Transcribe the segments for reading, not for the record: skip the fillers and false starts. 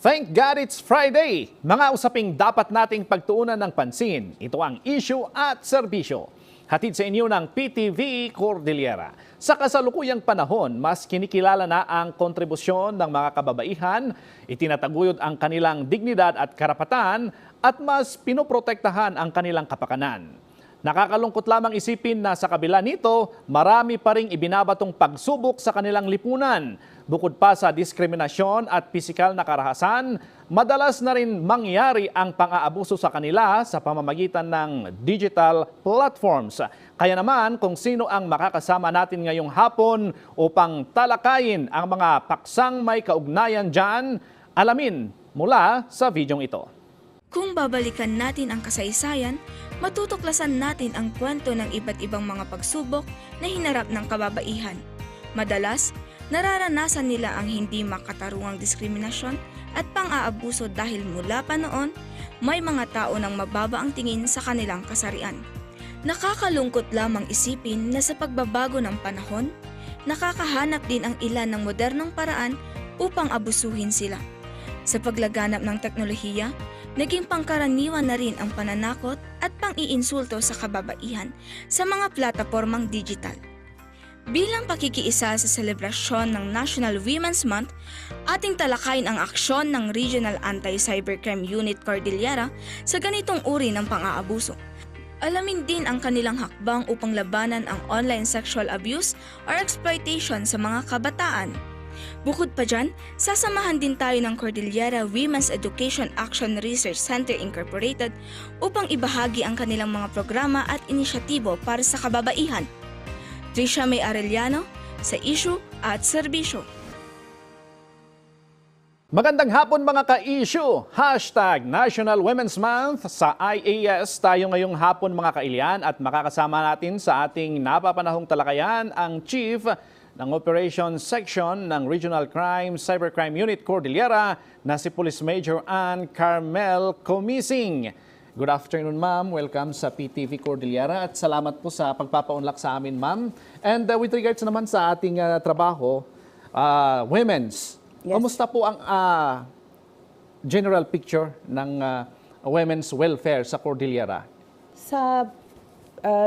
Thank God it's Friday! Mga usaping dapat nating pagtuunan ng pansin. Ito ang issue at serbisyo. Hatid sa inyo ng PTV Cordillera. Sa kasalukuyang panahon, mas kinikilala na ang kontribusyon ng mga kababaihan, itinataguyod ang kanilang dignidad at karapatan, at mas pinoprotektahan ang kanilang kapakanan. Nakakalungkot lamang isipin na sa kabila nito, marami pa ring ibinabatong pagsubok sa kanilang lipunan. Bukod pa sa diskriminasyon at pisikal na karahasan, madalas na rin mangyari ang pang-aabuso sa kanila sa pamamagitan ng digital platforms. Kaya naman kung sino ang makakasama natin ngayong hapon upang talakayin ang mga paksang may kaugnayan dyan, alamin mula sa videong ito. Kung babalikan natin ang kasaysayan, matutuklasan natin ang kwento ng iba't ibang mga pagsubok na hinarap ng kababaihan. Madalas, nararanasan nila ang hindi makatarungang diskriminasyon at pang-aabuso dahil mula pa noon, may mga tao nang mababa ang tingin sa kanilang kasarian. Nakakalungkot lamang isipin na sa pagbabago ng panahon, nakakahanap din ang ilan ng modernong paraan upang abusuhin sila. Sa paglaganap ng teknolohiya, naging pangkaraniwan na rin ang pananakot at pang-iinsulto sa kababaihan sa mga platapormang digital. Bilang pakikiisa sa selebrasyon ng National Women's Month, ating talakayin ang aksyon ng Regional Anti-Cybercrime Unit Cordillera sa ganitong uri ng pang-aabuso. Alamin din ang kanilang hakbang upang labanan ang online sexual abuse or exploitation sa mga kabataan. Bukod pa dyan, sasamahan din tayo ng Cordillera Women's Education Action Research Center Incorporated upang ibahagi ang kanilang mga programa at inisyatibo para sa kababaihan. Trisha May Arellano sa Issue at Serbisyo. Magandang hapon mga ka-issue! Hashtag National Women's Month sa IAS. Tayo ngayong hapon mga kailian at makakasama natin sa ating napapanahong talakayan ang Chief ng Operations Section ng Regional Cybercrime Unit Cordillera na si Police Major Ann Carmel Comising. Good afternoon, ma'am. Welcome sa PTV Cordillera at salamat po sa pagpapaunlak sa amin, ma'am. And with regards naman sa ating trabaho, women's, Yes. Kamusta po ang general picture ng women's welfare sa Cordillera? Sa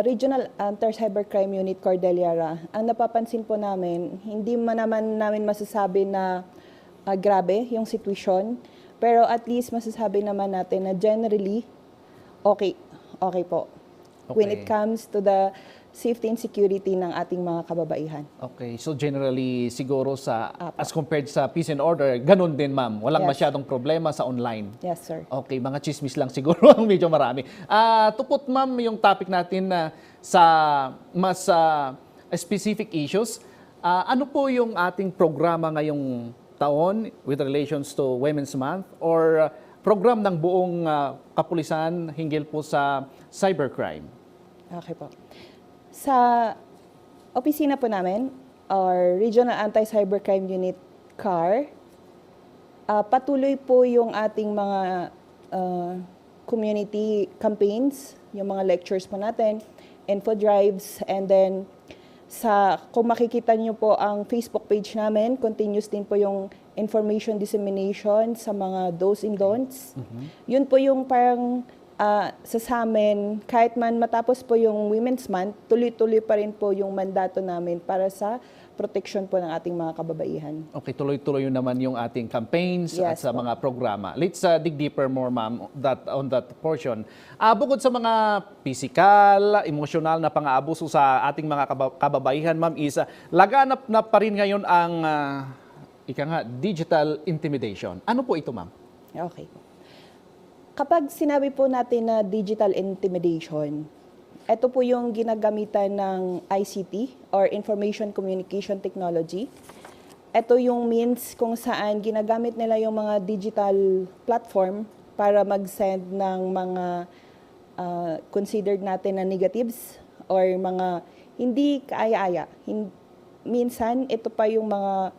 Regional Anti-Cybercrime Unit Cordillera, ang napapansin po namin, hindi man naman namin masasabi na grabe yung sitwasyon, pero at least masasabi naman natin na generally, okay po. Okay. When it comes to the safety and security ng ating mga kababaihan. Okay, so generally siguro as compared sa peace and order, ganun din ma'am. Walang Yes. masyadong problema sa online. Yes, sir. Okay, mga chismis lang siguro ang medyo marami. Tupot ma'am yung topic natin na sa mas specific issues. Ano po yung ating programa ngayong taon with relations to Women's Month or program ng buong kapulisan hinggil po sa cybercrime? Okay po. Sa opisina po namin, our Regional Anti-Cybercrime Unit CAR, patuloy po yung ating mga community campaigns, yung mga lectures po natin, info drives, and then kung makikita nyo po ang Facebook page namin, continuous din po yung information dissemination sa mga do's and don'ts. Yun po yung parang sa amin, kahit man matapos po yung Women's Month, tuloy-tuloy pa rin po yung mandato namin para sa protection po ng ating mga kababaihan. Okay, tuloy-tuloy naman yung ating campaigns at Yes, sa po. mga programa. Let's dig deeper more, ma'am, on that portion. Bukod sa mga physical, emotional na pang-aabuso sa ating mga kababaihan, ma'am, is laganap na pa rin ngayon ang digital intimidation. Ano po ito, ma'am? Okay. Kapag sinabi po natin na digital intimidation, ito po yung ginagamitan ng ICT or Information Communication Technology. Ito yung means kung saan ginagamit nila yung mga digital platform para mag-send ng mga considered natin na negatives or mga hindi kaaya-aya. Minsan, ito pa yung mga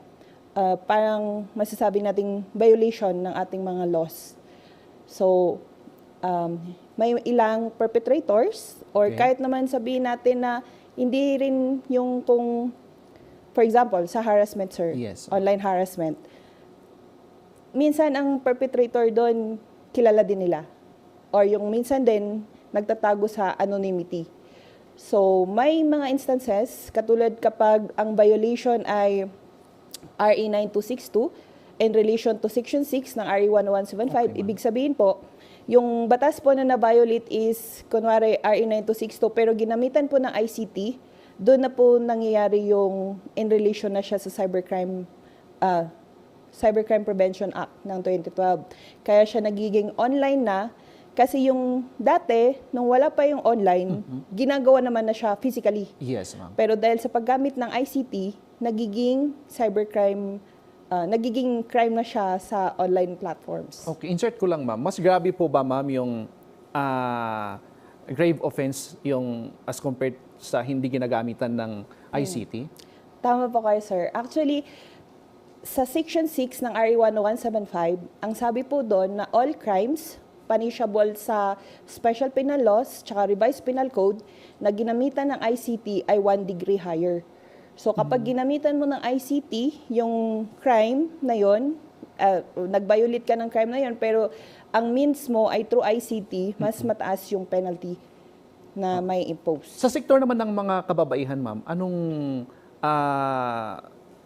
parang masasabi nating violation ng ating mga laws. So, may ilang perpetrators or kahit naman sabihin natin na hindi rin yung kung, for example, sa harassment, sir, Yes. online harassment, minsan ang perpetrator doon, kilala din nila. Or yung minsan din, nagtatago sa anonymity. So, may mga instances, katulad kapag ang violation ay RE 9262 in relation to Section 6 ng RE 1175, ibig sabihin po, yung batas po na na-violate is, kunwari, RE 9262, pero ginamitan po ng ICT, doon na po nangyayari yung in relation na siya sa Cybercrime Prevention Act ng 2012. Kaya siya nagiging online na, kasi yung dati, nung wala pa yung online, ginagawa naman na siya physically. Yes, ma'am. Pero dahil sa paggamit ng ICT, nagiging cybercrime, nagiging crime na siya sa online platforms. Okay, insert ko lang, ma'am. Mas grabe po ba, ma'am, yung grave offense yung as compared sa hindi ginagamitan ng ICT? Tama po kayo, sir. Actually, sa Section 6 ng RE 1175, ang sabi po doon na all crimes punishable sa Special Penal Laws tsaka Revised Penal Code na ginamitan ng ICT ay 1 degree higher. So kapag ginamitan mo ng ICT, yung crime na yon, nag-violate ka ng crime na yon, pero ang means mo ay through ICT, mas mataas yung penalty na may impose. Sa sektor naman ng mga kababaihan, ma'am, anong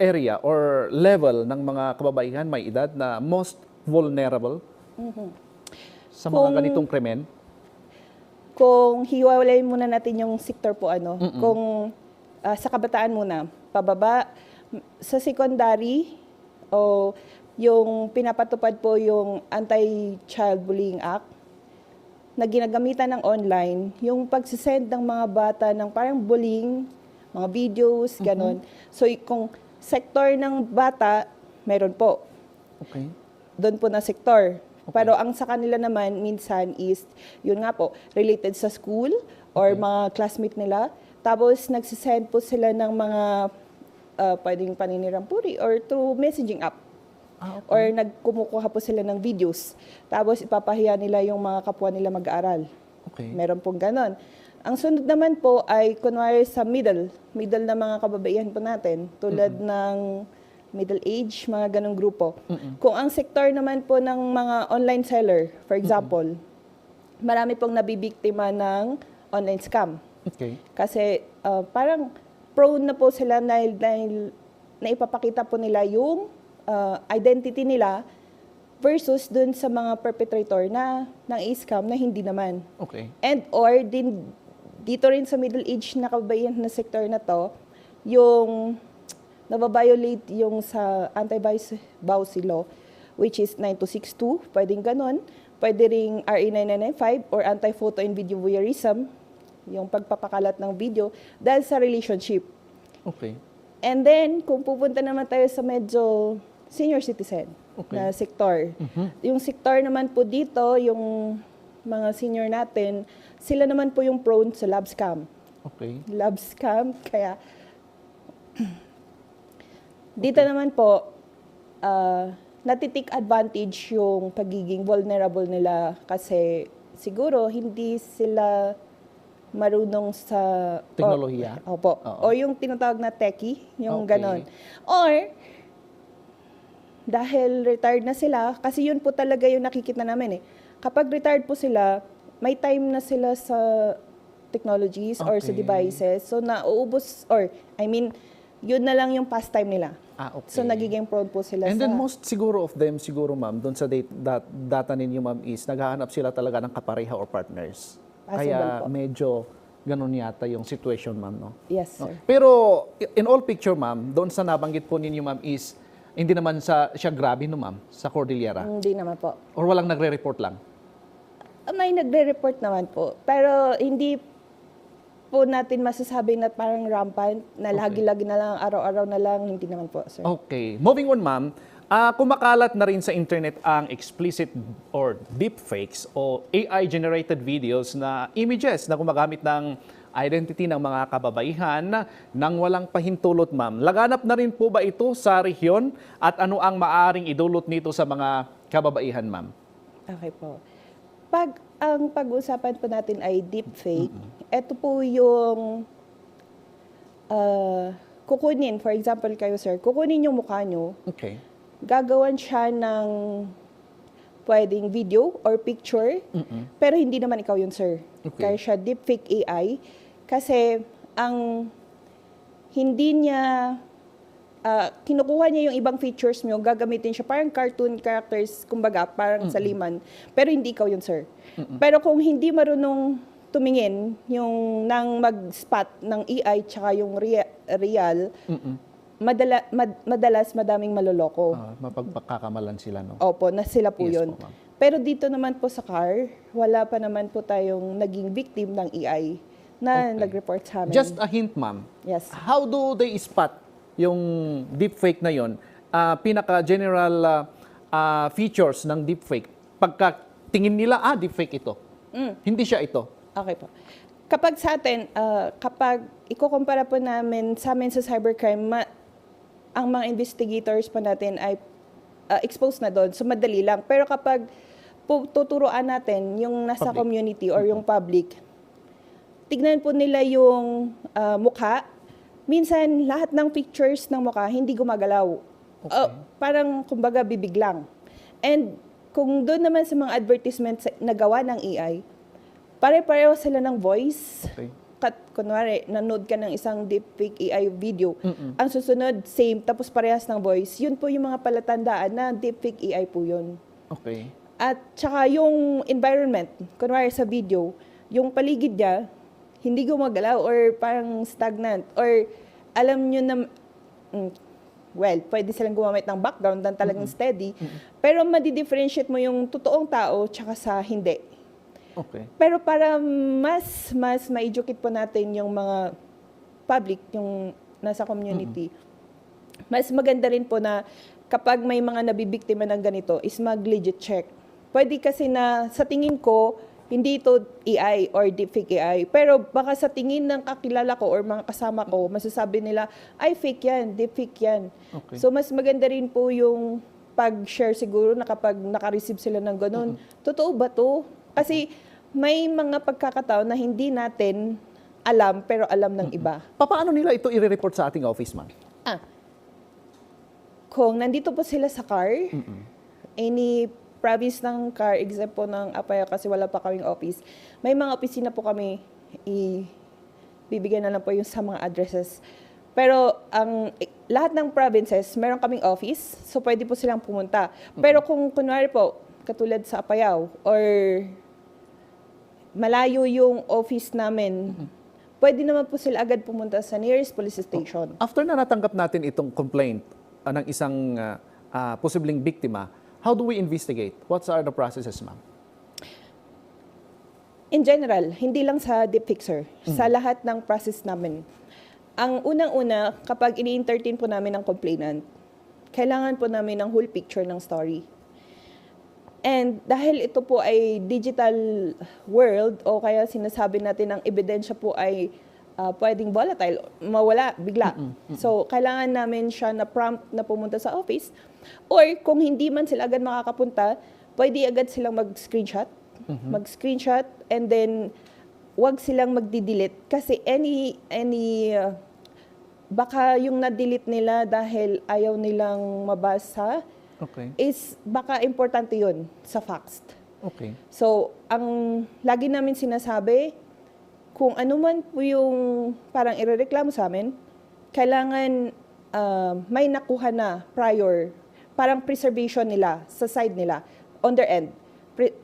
area or level ng mga kababaihan may edad na most vulnerable sa mga ganitong krimen? Kung hiwalay muna natin yung sector po, kung sa kabataan muna, pababa, sa secondary, o yung pinapatupad po yung Anti-Child Bullying Act, na ginagamitan ng online, yung pagsisend ng mga bata ng parang bullying, mga videos, ganon. So kung sektor ng bata, meron po. Okay. Doon po na sektor. Pero ang sa kanila naman, minsan is, yun nga po, related sa school or mga classmate nila. Tapos nagsisend po sila ng mga pwedeng paninirampuri or through messaging app. Or nagkumukuha po sila ng videos. Tapos ipapahiya nila yung mga kapwa nila mag-aaral. Okay. Meron pong ganon. Ang sunod naman po ay kunwari sa middle na mga kababaihan po natin, tulad ng middle age, mga ganong grupo. Kung ang sektor naman po ng mga online seller, for example, marami pong nabibiktima ng online scam. Okay. Kasi parang prone na po sila dahil na ipapakita po nila yung identity nila versus dun sa mga perpetrator na ng scam na hindi naman. Okay. And or dito rin sa middle age na kababaihan na sektor na to, yung nababiolate yung sa anti-Bawsi law, which is 9262, pwedeng ganon. Pwede ring RE 9995 or anti-photo and video voyeurism, yung pagpapakalat ng video, dahil sa relationship. Okay. And then, kung pupunta naman tayo sa medyo senior citizen na sektor. Yung sektor naman po dito, yung mga senior natin, sila naman po yung prone sa love scam. Okay. Love scam, kaya dito naman po, natitik advantage yung pagiging vulnerable nila kasi siguro hindi sila marunong sa Teknolohiya? Opo. O yung tinatawag na techie, yung ganon. Or, dahil retired na sila, kasi yun po talaga yung nakikita namin Kapag retired po sila, may time na sila sa technologies or sa devices. So, nauubos, or, yun na lang yung pastime nila. Okay. So, nagiging prone po sila And sa... then most siguro of them, ma'am, doon sa data ninyo, ma'am, is naghahanap sila talaga ng kapareha or partners. Possible Kaya po. medyo ganun yata yung situation, ma'am, no? Yes, sir. Pero in all picture, ma'am, doon sa nabanggit po ninyo, ma'am, is hindi naman siya grabe, no, ma'am, sa Cordillera? Hindi naman po. Or walang nagre-report lang? May nagre-report naman po. Pero hindi po natin masasabi na parang rampant, na lagi-lagi na lang, araw-araw na lang, hindi naman po, sir. Okay. Moving on, ma'am, kumakalat na rin sa internet ang explicit or deepfakes o AI-generated videos na images na gumagamit ng identity ng mga kababaihan nang walang pahintulot, ma'am. Laganap na rin po ba ito sa rehiyon at ano ang maaring idulot nito sa mga kababaihan, ma'am? Okay po. Ang pag-uusapan po natin ay deepfake, ito po yung kukunin, for example kayo, sir, kukunin yung mukha nyo, Okay. gagawan siya ng pwedeng video or picture, pero hindi naman ikaw yun, sir. Okay. Kaya siya deepfake AI. Kasi ang hindi niya, kinukuha niya yung ibang features mo, gagamitin siya parang cartoon characters, kumbaga, parang sa liman. Pero hindi ikaw yun, sir. Pero kung hindi marunong tumingin yung nang mag-spot ng AI tsaka yung real, madalas madaming maloloko. Mapagpakakamalan sila, no? Opo, na sila po Yes yun. po, ma'am. Pero dito naman po sa CAR, wala pa naman po tayong naging victim ng AI na Okay. nag-report sa amin. Just a hint, ma'am. Yes. How do they spot yung deepfake na yon? Pinaka-general features ng deepfake. Pagka tingin nila, deepfake ito. Hindi siya ito. Okay po. Kapag sa atin, kapag ikukumpara po namin sa amin sa cybercrime, ang mga investigators po natin ay exposed na doon. So, madali lang. Pero kapag tuturuan natin yung nasa Public. community or yung public, tignan po nila yung mukha. Minsan, lahat ng pictures ng mukha hindi gumagalaw. Okay. Parang, kumbaga, bibig lang. And kung doon naman sa mga advertisements na gawa ng AI, pare-pareho sila ng voice. Okay. Kunwari, nanood ka ng isang deepfake AI video. Ang susunod, same, tapos parehas ng voice. Yun po yung mga palatandaan na deepfake AI po yun. Okay. At saka yung environment, kunwari sa video, yung paligid niya, hindi gumagalaw or parang stagnant. Or alam nyo na, well, pwede silang gumamit ng background na talagang steady. Pero madi-differentiate mo yung totoong tao tsaka sa hindi. Okay. Pero para mas ma-educate po natin yung mga public, yung nasa community, mas maganda rin po na kapag may mga nabibiktima ng ganito is mag-legit check. Pwede kasi na sa tingin ko, hindi ito AI or deepfake AI. Pero baka sa tingin ng kakilala ko or mga kasama ko, masasabi nila, ay fake yan, deepfake yan. Okay. So mas maganda rin po yung pag-share siguro na kapag naka-receive sila ng ganun, totoo ba to? Kasi may mga pagkakataon na hindi natin alam pero alam ng iba. Paano nila ito i-report sa ating office, ma'am? Kung nandito po sila sa CAR, any province ng CAR, except po ng Apaya kasi wala pa kaming office, may mga opisina po kami, bibigyan na lang po yung sa mga addresses. Pero lahat ng provinces, meron kaming office, so pwede po silang pumunta. Pero kung kunwari po, katulad sa Apayao, or malayo yung office namin, pwede naman po sila agad pumunta sa nearest police station. After na natanggap natin itong complaint ng isang posibleng biktima, how do we investigate? What are the processes, ma'am? In general, hindi lang sa deepfake, sir. Sa lahat ng process namin. Ang unang-una, kapag ini-entertain po namin ang complainant, kailangan po namin ng whole picture ng story. And dahil ito po ay digital world o kaya sinasabi natin ang ebidensya po ay pwedeng volatile, mawala bigla. So, kailangan namin siya na prompt na pumunta sa office. Or kung hindi man sila agad makakapunta, pwede agad silang mag-screenshot. Mag-screenshot and then wag silang magdi-delete kasi baka yung na-delete nila dahil ayaw nilang mabasa Okay. is baka importante yun sa facts. Okay. So, ang lagi namin sinasabi, kung ano man po yung parang irereklamo sa amin, kailangan may nakuha na prior, parang preservation nila sa side nila, on their end.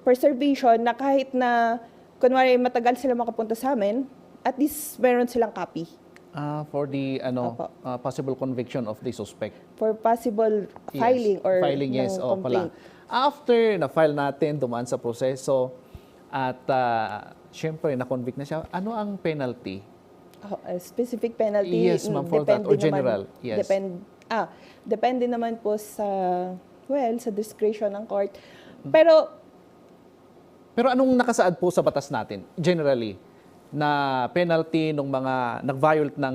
Preservation na kahit na, kunwari matagal sila makapunta sa amin, at least meron silang copy. For the Opo. possible conviction of the suspect. For possible Yes. filing or Filing, yes. ng O pala. complaint. After na-file natin, dumaan sa proseso, at syempre, na-convict na siya, ano ang penalty? A specific penalty. Yes, ma'am, for that, or depende general, naman, yes. Depende naman po sa discretion ng court. Pero, Pero anong nakasaad po sa batas natin, generally, na penalty ng mga nag-violate ng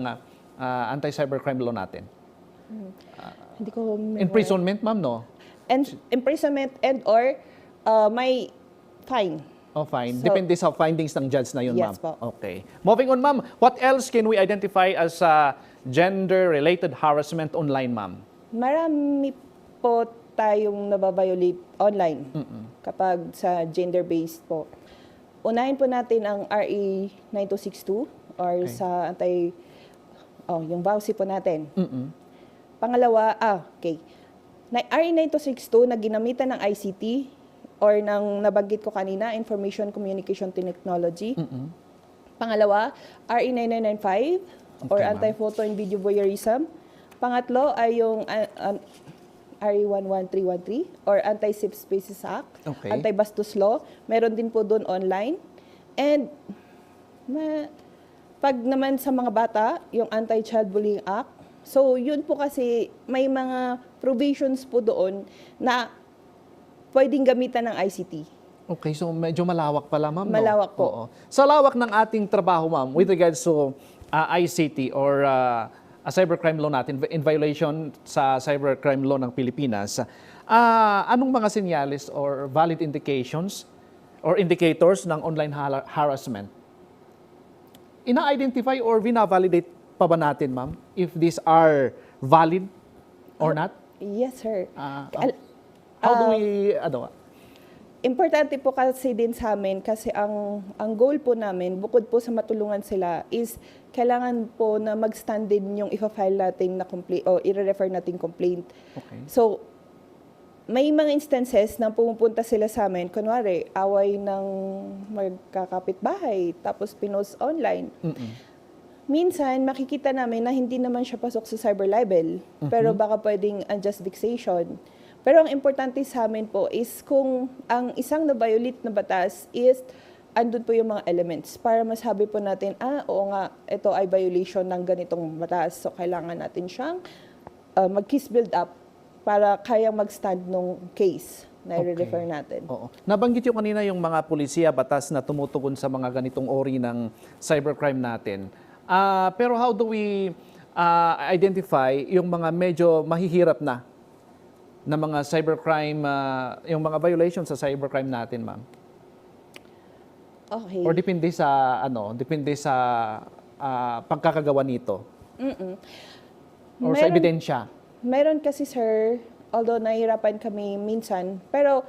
anti-cybercrime law natin? hindi ko Imprisonment, ma'am, no? And imprisonment and or may fine. Oh, fine. So- Depende sa findings ng judge na yun, ma'am. Yes po. Okay. Moving on, ma'am. What else can we identify as gender-related harassment online, ma'am? Marami po tayong nababiolate online kapag sa gender-based po. Unahin po natin ang RA 9262 or Okay. sa yung BAUSI po natin. Mm-mm. Pangalawa, RA 9262 na ginamitan ng ICT or ng nabanggit ko kanina, Information Communication Technology. Mm-mm. Pangalawa, RA 9995 or Okay, ma'am. Anti-Photo and Video Voyeurism. Pangatlo ay yung RA 11313 or Anti-Safe Spaces Act, Okay. Anti-Bastos Law. Meron din po doon online. And pag naman sa mga bata, yung Anti-Child Bullying Act. So, yun po kasi may mga provisions po doon na pwedeng gamitan ng ICT. Okay, so medyo malawak pala, ma'am. no? Malawak po. Oo. Sa lawak ng ating trabaho, ma'am, with regards to ICT or a cybercrime law natin, in violation sa cybercrime law ng Pilipinas, anong mga senyales or valid indications or indicators ng online harassment? Ina-identify or vina-validate pa ba natin, ma'am, if these are valid or not? Yes, sir. How do we, Importante po kasi din sa amin kasi ang goal po namin, bukod po sa matulungan sila, is kailangan po na mag-stand din yung i-file natin na complaint o i-refer natin complaint. Okay. So, may mga instances na pumupunta sila sa amin, kunwari, away ng magkakapitbahay, tapos pinost online. Mm-mm. Minsan, makikita namin na hindi naman siya pasok sa cyber libel, pero baka pwedeng unjust vexation. Pero ang importante sa amin po is kung ang isang na-violate na batas is andun po yung mga elements para masabi po natin, oo nga, ito ay violation ng ganitong batas. So, kailangan natin siyang mag-case build up para kayang mag-stand nung case na i-refer natin. Oo. Nabanggit yung kanina yung mga pulisiya, batas na tumutugon sa mga ganitong ori ng cybercrime natin. Pero how do we identify yung mga medyo mahihirap na mga cybercrime, yung mga violations sa cybercrime natin, ma'am? Okay. Or depende sa pagkakagawa nito? Or sa ebidensya? Meron kasi, sir, although nahihirapan kami minsan, pero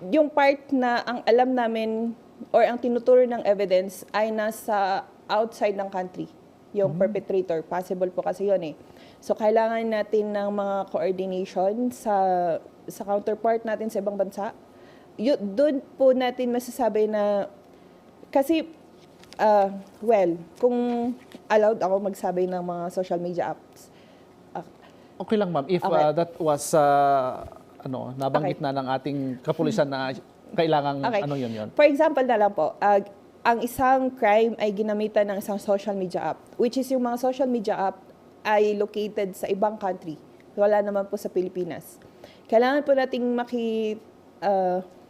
yung part na ang alam namin or ang tinuturo ng evidence ay nasa outside ng country, yung perpetrator. Possible po kasi yun eh. So, kailangan natin ng mga coordination sa counterpart natin sa ibang bansa. Doon po natin masasabi na, kasi, kung allowed ako magsabi ng mga social media apps. Okay lang, ma'am. If Okay. that was, nabanggit na ng ating kapulisan na kailangang, Okay. yun. For example na lang po, ang isang crime ay ginamitan ng isang social media app, which is yung mga social media app ay located sa ibang country. Wala naman po sa Pilipinas. Kailangan po nating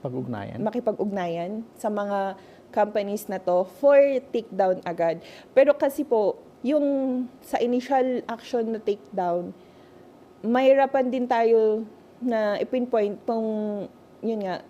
Pag-ugnayan. makipag-ugnayan sa mga companies na to for takedown agad. Pero kasi po, yung sa initial action na takedown, mahirapan din tayo na ipinpoint kung, yun nga,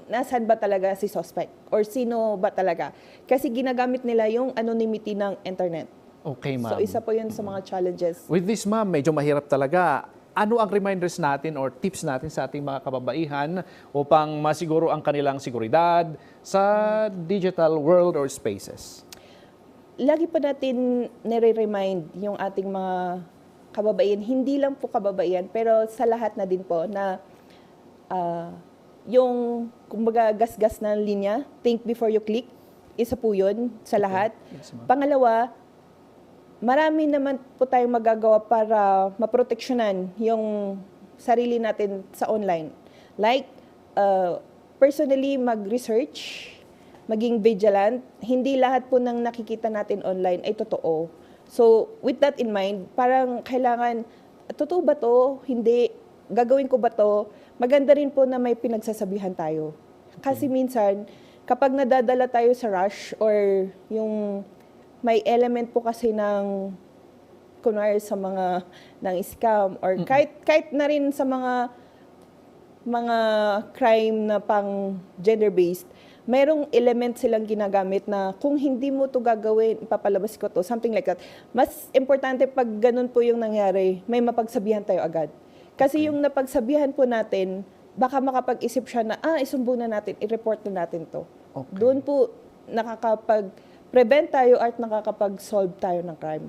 nasaan ba talaga si suspect? Or sino ba talaga? Kasi ginagamit nila yung anonymity ng internet. Okay, ma'am. So, isa po yun sa mga challenges. With this, ma'am, medyo mahirap talaga. Ano ang reminders natin or tips natin sa ating mga kababaihan upang masiguro ang kanilang seguridad sa digital world or spaces? Lagi po natin nire-remind yung ating mga kababaihan, hindi lang po kababaihan, pero sa lahat na din po na yung kumbaga gasgas na linya, think before you click, isa po yun sa lahat. Yes, ma'am. Pangalawa, marami naman po tayong magagawa para maproteksyonan yung sarili natin sa online. Like, personally, mag-research, maging vigilant. Hindi lahat po ng nakikita natin online ay totoo. So, with that in mind, parang kailangan, totoo ba to? Hindi. Gagawin ko ba to? Maganda rin po na may pinagsasabihan tayo. Kasi minsan, kapag nadadala tayo sa rush or yung may element po kasi ng kunwari sa mga ng scam or kahit na rin sa mga crime na pang gender-based, merong element silang ginagamit na kung hindi mo to gagawin, ipapalabas ko to, something like that. Mas importante pag ganun po yung nangyari, may mapagsabihan tayo agad. Kasi yung napagsabihan po natin, baka makapag-isip siya na, isumbong na natin, i-report na natin to. Okay. Doon po nakakapag-prevent tayo at nakakapag-solve tayo ng crime.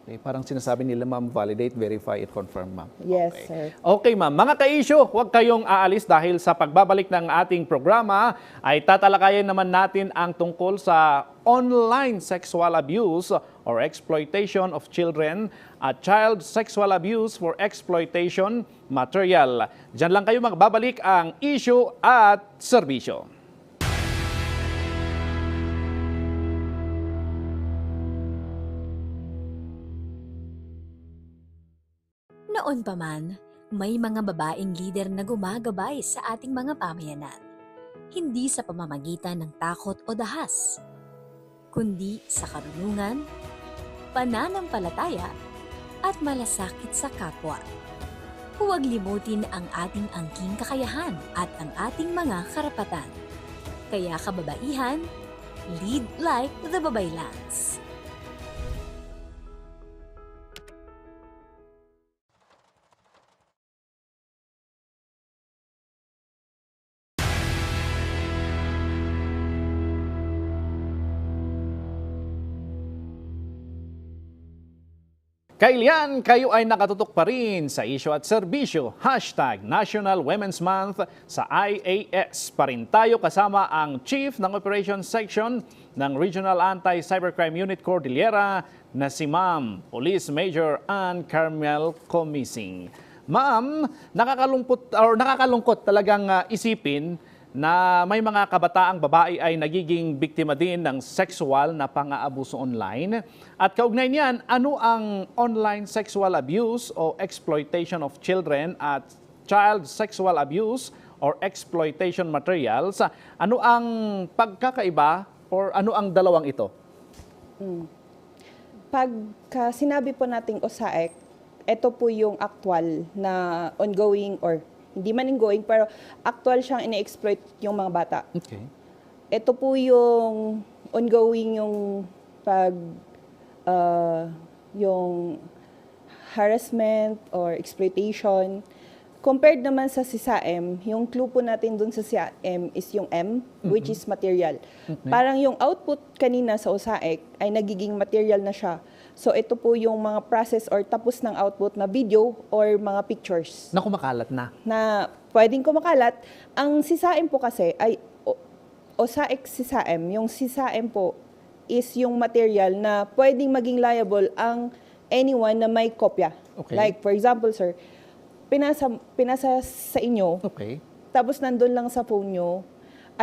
Okay, parang sinasabi nila, ma'am, validate, verify, it confirm, ma'am. Yes, Okay. sir. Okay, ma'am. Mga ka-issue, huwag kayong aalis dahil sa pagbabalik ng ating programa ay tatalakayin naman natin ang tungkol sa online sexual abuse or exploitation of children at child sexual abuse for exploitation material. Diyan lang kayo magbabalik ang issue at serbisyo. Noon pa man, may mga babaeng lider na gumagabay sa ating mga pamayanan. Hindi sa pamamagitan ng takot o dahas, kundi sa karunungan, pananampalataya, at malasakit sa kapwa. Huwag limutin ang ating angking kakayahan at ang ating mga karapatan. Kaya kababaihan, lead like the Babaylans. Kailian, kayo ay nakatutok pa rin sa issue at serbisyo. Hashtag National Women's Month sa IAS. Pa rin tayo kasama ang Chief ng Operations Section ng Regional Anti-Cybercrime Unit Cordillera na si Ma'am Police Major Ann Carmel Comising. Ma'am, nakakalungkot talagang isipin na may mga kabataang babae ay nagiging biktima din ng sexual na pang-aabuso online. At kaugnay niyan, ano ang online sexual abuse o exploitation of children at child sexual abuse or exploitation materials? Ano ang pagkakaiba or ano ang dalawang ito? Pagka sinabi po nating OSAEC, ito po yung actual na ongoing or hindi man ongoing, pero actual siyang ine-exploit yung mga bata. Okay. Ito po yung ongoing yung yung harassment or exploitation. Compared naman sa CISAM, yung clue po natin dun sa CISAM is yung M, which is material. Parang yung output kanina sa OSAEC ay nagiging material na siya. So ito po yung mga process or tapos ng output na video or mga pictures Na kumakalat na. na pwedeng kumakalat. Ang CISAM po kasi ay OSAEC CISAM. Yung CISAM po is yung material na pwedeng maging liable ang anyone na may kopya. Okay. Like for example, sir, pinasa sa inyo, Okay. tapos nandun lang sa phone nyo,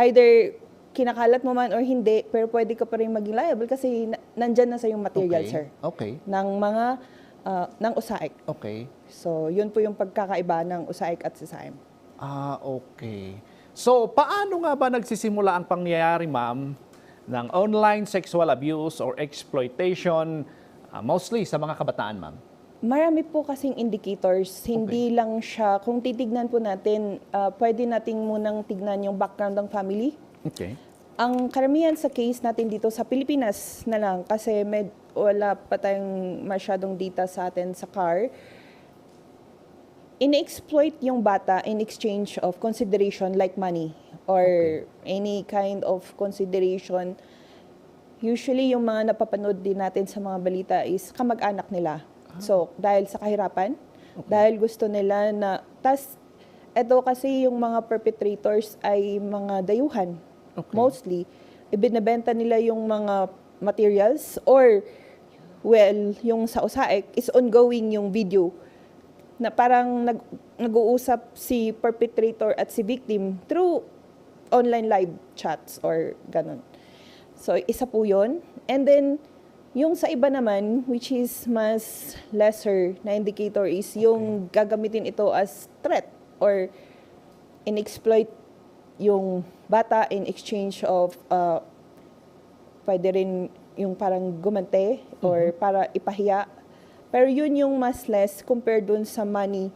either kinakalat mo man or hindi, pero pwede ka pa rin maging liable kasi nandyan na sa yung material, Okay. sir, Okay. ng mga, ng USAIC. Okay. So, yun po yung pagkakaiba ng USAIC at CISAM. Okay. So, paano nga ba nagsisimula ang pangyayari, ma'am, ng online sexual abuse or exploitation, mostly sa mga kabataan, ma'am? Marami po kasing indicators, hindi lang siya, kung titignan po natin, pwede nating munang tignan yung background ng family. Okay. Ang karamihan sa case natin dito sa Pilipinas na lang kasi wala pa tayong masyadong data sa atin sa CAR, in-exploit yung bata in exchange of consideration like money or any kind of consideration. Usually yung mga napapanood din natin sa mga balita is kamag-anak nila. So, dahil sa kahirapan, dahil gusto nila na, eto kasi yung mga perpetrators ay mga dayuhan. Okay. Mostly, ibinebenta nila yung mga materials or, yung sa USAIC is ongoing yung video na parang nag-uusap si perpetrator at si victim through online live chats or ganun. So, isa po yun. And then, yung sa iba naman, which is mas lesser na indicator is yung gagamitin ito as threat or in-exploit yung bata in exchange of pwede rin yung parang gumante or para ipahiya. Pero yun yung mas less compared dun sa money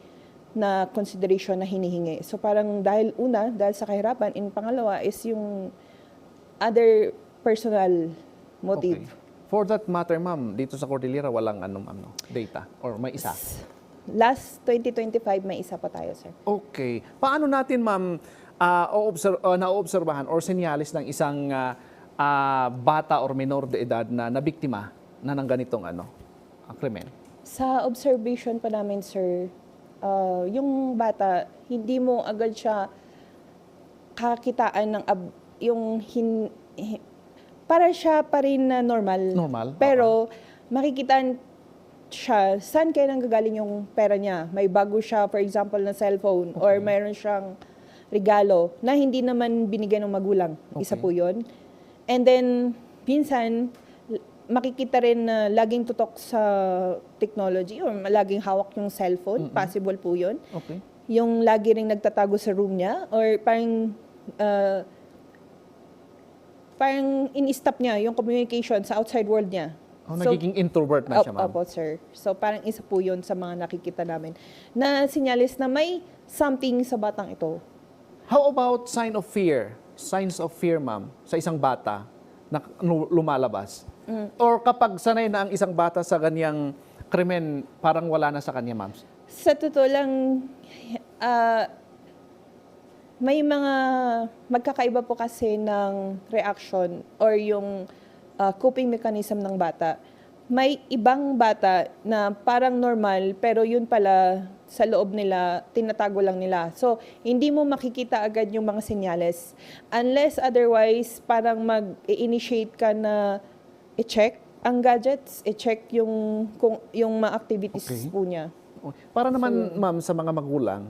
na consideration na hinihingi. So parang dahil sa kahirapan, in pangalawa is yung other personal motive. Okay. For that matter, ma'am, dito sa Cordillera walang data or may isa? last 2025 may isa pa tayo, sir. Okay. Paano natin, ma'am, naoobserbahan or senyalis ng isang bata or minor de edad na nabiktima na ng ganitong krimen? Sa observation pa namin, sir, yung bata, hindi mo agad siya kakitaan ng para siya pa rin na normal. Normal, Pero makikitaan siya, saan kaya nanggagaling yung pera niya? May bago siya, for example, na cellphone or mayroon siyang regalo na hindi naman binigyan ng magulang. Isa Okay. po yun. And then, minsan, makikita rin na laging tutok sa technology or laging hawak yung cellphone. Possible po yun. Okay. Yung lagi ring nagtatago sa room niya or parang in-stop niya yung communication sa outside world niya. Nagiging introvert na siya, ma'am. Opo, sir. So, parang isa po yun sa mga nakikita namin na sinyalis na may something sa batang ito. How about sign of fear? Signs of fear, ma'am, sa isang bata na lumalabas? Or kapag sanay na ang isang bata sa ganyang krimen, parang wala na sa kanya, ma'am? Sa totoo lang, may mga magkakaiba po kasi ng reaction or yung coping mechanism ng bata. May ibang bata na parang normal pero yun pala sa loob nila, tinatago lang nila. So, hindi mo makikita agad yung mga senyales. Unless otherwise, parang mag-initiate ka na i-check ang gadgets, i-check yung mga activities po niya. Para naman, ma'am, sa mga magulang,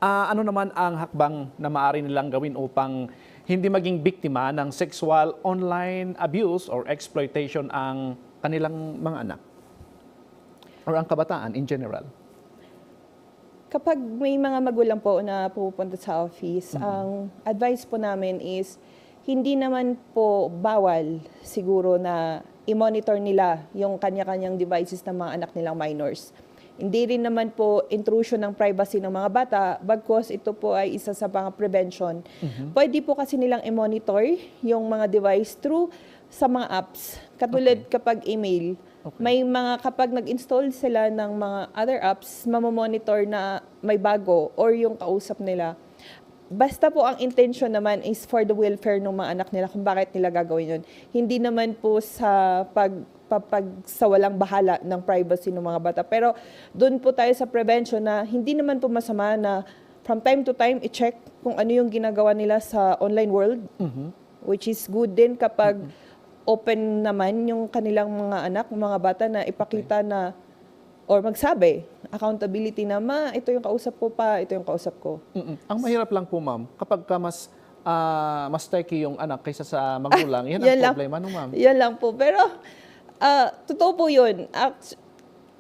ano naman ang hakbang na maaari nilang gawin upang hindi maging biktima ng sexual online abuse or exploitation ang kanilang mga anak? Or ang kabataan in general? Kapag may mga magulang po na pupunta sa office, ang advice po namin is hindi naman po bawal siguro na i-monitor nila yung kanya-kanyang devices ng mga anak nilang minors. Hindi rin naman po intrusion ng privacy ng mga bata, bagkus ito po ay isa sa mga prevention. Pwede po kasi nilang i-monitor yung mga device through sa mga apps. Katulad kapag email, may mga kapag nag-install sila ng mga other apps, mamamonitor na may bago or yung kausap nila. Basta po ang intention naman is for the welfare ng mga anak nila kung bakit nila gagawin yun. Hindi naman po sa sa walang bahala ng privacy ng mga bata. Pero doon po tayo sa prevention na hindi naman po masama na from time to time i-check kung ano yung ginagawa nila sa online world, which is good din kapag open naman yung kanilang mga anak, mga bata na ipakita na or magsabi, accountability na, ma, ito yung kausap ko pa, ito yung kausap ko. Ang mahirap lang po, ma'am, kapag ka mas techy yung anak kaysa sa magulang, yan ang problema, no, ma'am? Yan lang po. Pero, totoo po yun.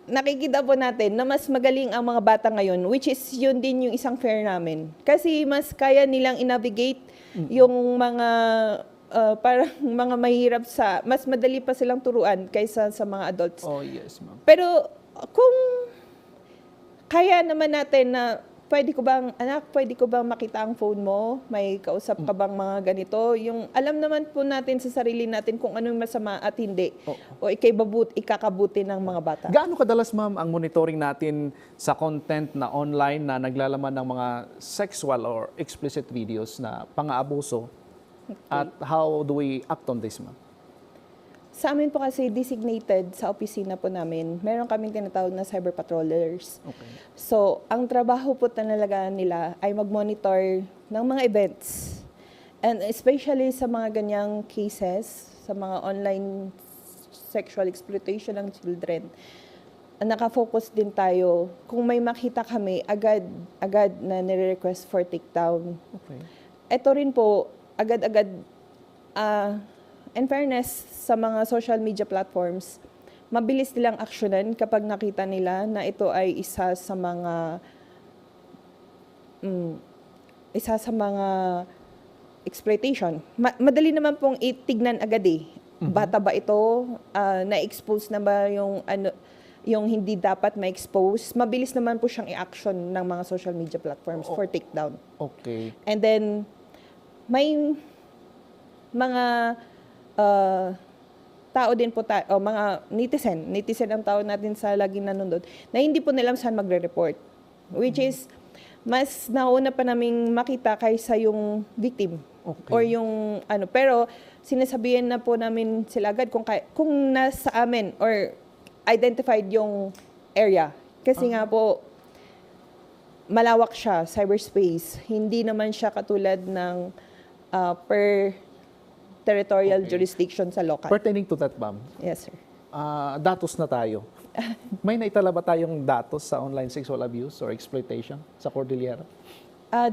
Nakikita po natin na mas magaling ang mga bata ngayon, which is yun din yung isang fair namin. Kasi mas kaya nilang i-navigate yung mga parang mga mahirap mas madali pa silang turuan kaysa sa mga adults. Oh, yes, ma'am. Pero kung kaya naman natin na pwede ko bang makita ang phone mo? May kausap ka bang mga ganito? Yung alam naman po natin sa sarili natin kung anong masama at hindi. O ikakabuti ng mga bata. Gaano kadalas, ma'am, ang monitoring natin sa content na online na naglalaman ng mga sexual or explicit videos na pang-aabuso? At how do we act on this, ma'am? Sa amin po kasi designated sa opisina po namin, meron kaming tinatawag na cyber patrollers. Okay. So, ang trabaho po talaga nila ay mag-monitor ng mga events. And especially sa mga ganyang cases, sa mga online sexual exploitation ng children, naka-focus din tayo. Kung may makita kami, agad na nire-request for takedown. Okay. Ito rin po, agad-agad, in fairness sa mga social media platforms, mabilis nilang aksyonan kapag nakita nila na ito ay isa sa mga exploitation. Madali naman pong itignan agad eh. Bata ba ito? Na-expose na ba yung hindi dapat ma-expose? Mabilis naman po siyang i-action ng mga social media platforms for takedown. Okay. And then, may mga tao din po tayo, o mga netizen ang tawag natin sa laging nanonood, na hindi po nila saan magre-report. Which is, mas nauna pa naming makita kaysa yung victim. Okay. Or yung ano. Pero, sinasabihan na po namin sila agad kung nasa amin or identified yung area. Kasi nga po, malawak siya, cyberspace. Hindi naman siya katulad ng per territorial jurisdiction sa local. Pertaining to that, ma'am, Yes, sir. datos na tayo. May naitala ba tayong datos sa online sexual abuse or exploitation sa Cordillera?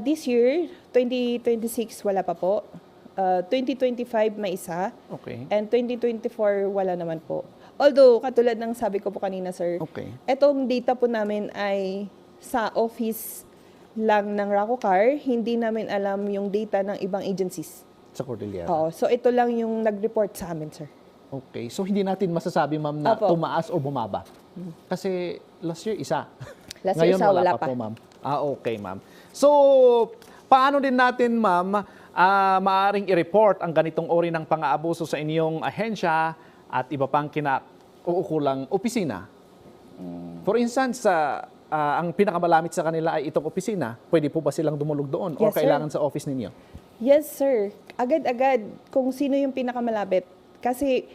This year, 2026, wala pa po. 2025, may isa. Okay. And 2024, wala naman po. Although, katulad ng sabi ko po kanina, sir, Okay. etong data po namin ay sa office lang ng RACOCAR, hindi namin alam yung data ng ibang agencies. Sa Cordillera. Oo, so ito lang yung nag-report sa amin, sir. Okay. So, hindi natin masasabi, ma'am, na Opo. tumaas o bumaba. Kasi last year, isa. Last year, Ngayon, isa, wala wala pa pa. po, ma'am. Okay, ma'am. So, paano din natin, ma'am, maaaring i-report ang ganitong uri ng pang-aabuso sa inyong ahensya at iba pang kinauukulang opisina? For instance, ang pinakamalamit sa kanila ay itong opisina. Pwede po ba silang dumulog doon o Yes, sir. kailangan sa office ninyo? Yes, sir. Agad-agad kung sino yung pinakamalapit. Kasi,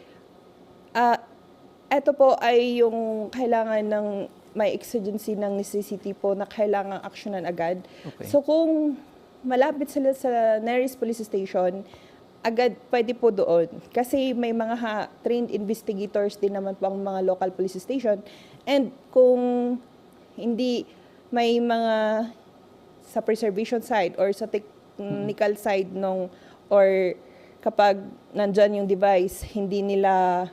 ito po ay yung kailangan ng may exigency ng necessity po na kailangang aksyonan agad. Okay. So, kung malapit sila sa nearest police station, agad pwede po doon. Kasi may mga trained investigators din naman po ang mga local police station. And kung hindi may mga sa preservation side or sa technical side nung or kapag nandyan yung device, hindi nila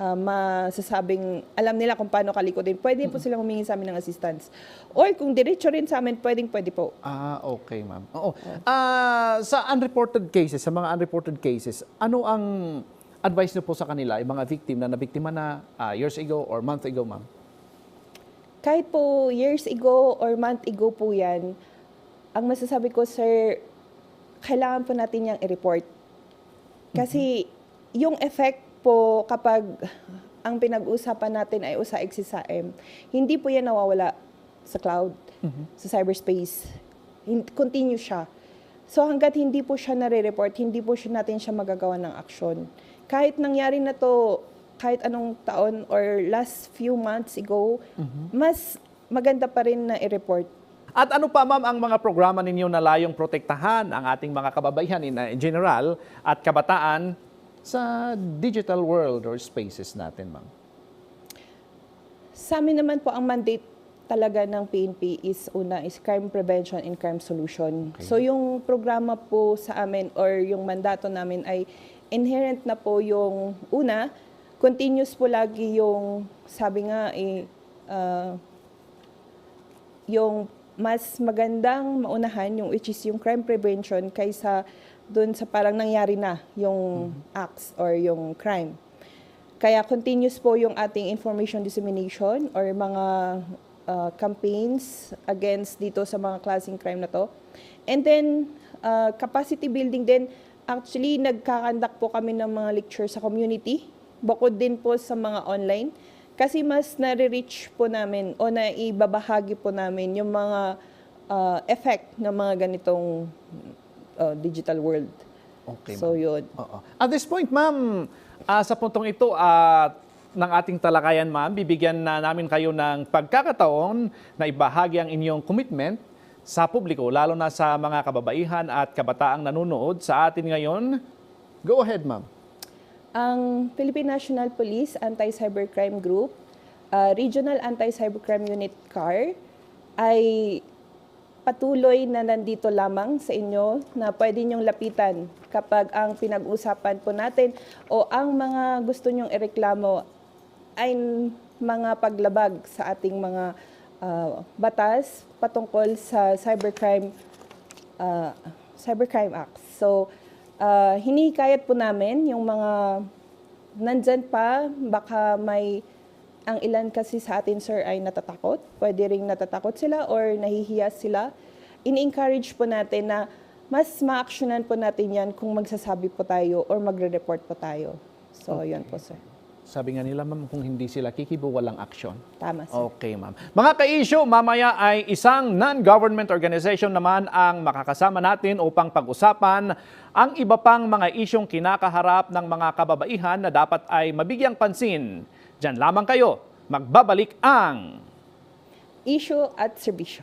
masasabing, alam nila kung paano kalikutin, pwede po silang humingi sa amin ng assistance. Or kung diretso rin sa amin, pwede po. Okay, ma'am. Oo. Sa unreported cases, sa mga unreported cases, ano ang advice niyo po sa kanila, yung mga victim na nabiktima na years ago or month ago, ma'am? Kahit po years ago or month ago po yan, ang masasabi ko, sir, kailangan po natin yung i-report. Kasi yung effect po kapag ang pinag-usapan natin ay usa XSAM, hindi po yan nawawala sa cloud, sa cyberspace. Continue siya. So hanggat hindi po siya nare-report, hindi po natin siya magagawa ng aksyon. Kahit nangyari na to, kahit anong taon or last few months ago, mas maganda pa rin na i-report. At ano pa, ma'am, ang mga programa ninyo na layong protektahan ang ating mga kababaihan in general at kabataan sa digital world or spaces natin, ma'am? Sa amin naman po, ang mandate talaga ng PNP is crime prevention and crime solution. Okay. So yung programa po sa amin or yung mandato namin ay inherent na po yung continuous po lagi yung, sabi nga yung mas magandang maunahan yung which is yung crime prevention kaysa doon sa parang nangyari na yung acts or yung crime. Kaya continuous po yung ating information dissemination or mga campaigns against dito sa mga klaseng crime na to. And then, capacity building din. Actually, nagkakandak po kami ng mga lecture sa community. Bukod din po sa mga online. Kasi mas nare-reach po namin o naibabahagi po namin yung mga effect ng mga ganitong digital world. Okay, So, ma'am. yun. Oo. At this point, ma'am, sa puntong ito ng ating talakayan, ma'am, bibigyan na namin kayo ng pagkakataon na ibahagi ang inyong commitment sa publiko, lalo na sa mga kababaihan at kabataang nanonood sa atin ngayon. Go ahead, ma'am. Ang Philippine National Police Anti-Cybercrime Group, Regional Anti-Cybercrime Unit CAR, ay patuloy na nandito lamang sa inyo na pwede niyong lapitan kapag ang pinag-usapan po natin o ang mga gusto niyong ireklamo ay mga paglabag sa ating mga batas patungkol sa Cybercrime Acts. So, hinihikayat po namin yung mga nandyan pa, baka ang ilan kasi sa atin, sir, ay natatakot. Pwede ring natatakot sila or nahihiya sila. In-encourage po natin na mas ma-actionan po natin yan kung magsasabi po tayo or magre-report po tayo. So, yun po, sir. Sabi nga nila, ma'am, kung hindi sila kikibo, walang aksyon. Tama, sir. Okay, ma'am. Mga ka-issue, mamaya ay isang non-government organization naman ang makakasama natin upang pag-usapan ang iba pang mga isyong kinakaharap ng mga kababaihan na dapat ay mabigyang pansin. Diyan lamang kayo, magbabalik ang Issue at serbisyo.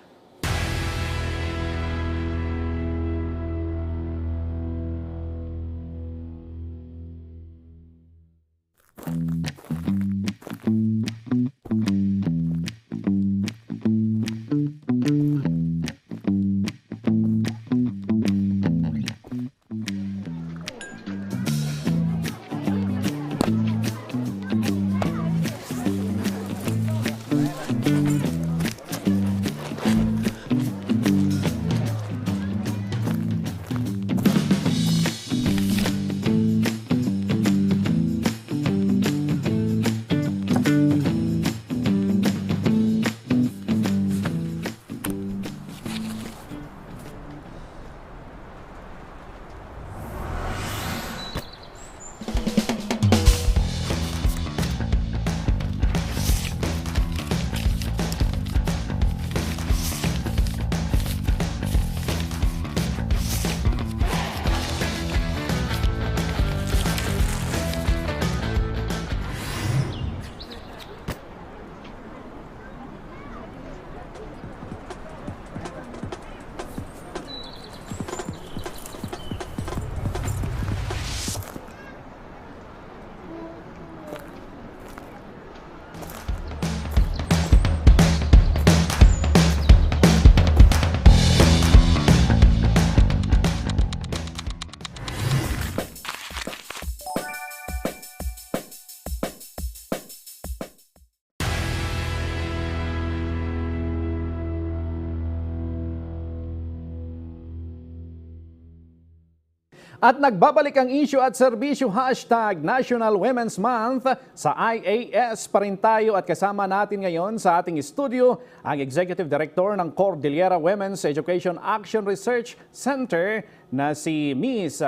At nagbabalik ang issue at serbisyo hashtag National Women's Month sa IAS pa rin tayo at kasama natin ngayon sa ating studio ang Executive Director ng Cordillera Women's Education Action Research Center na si Miss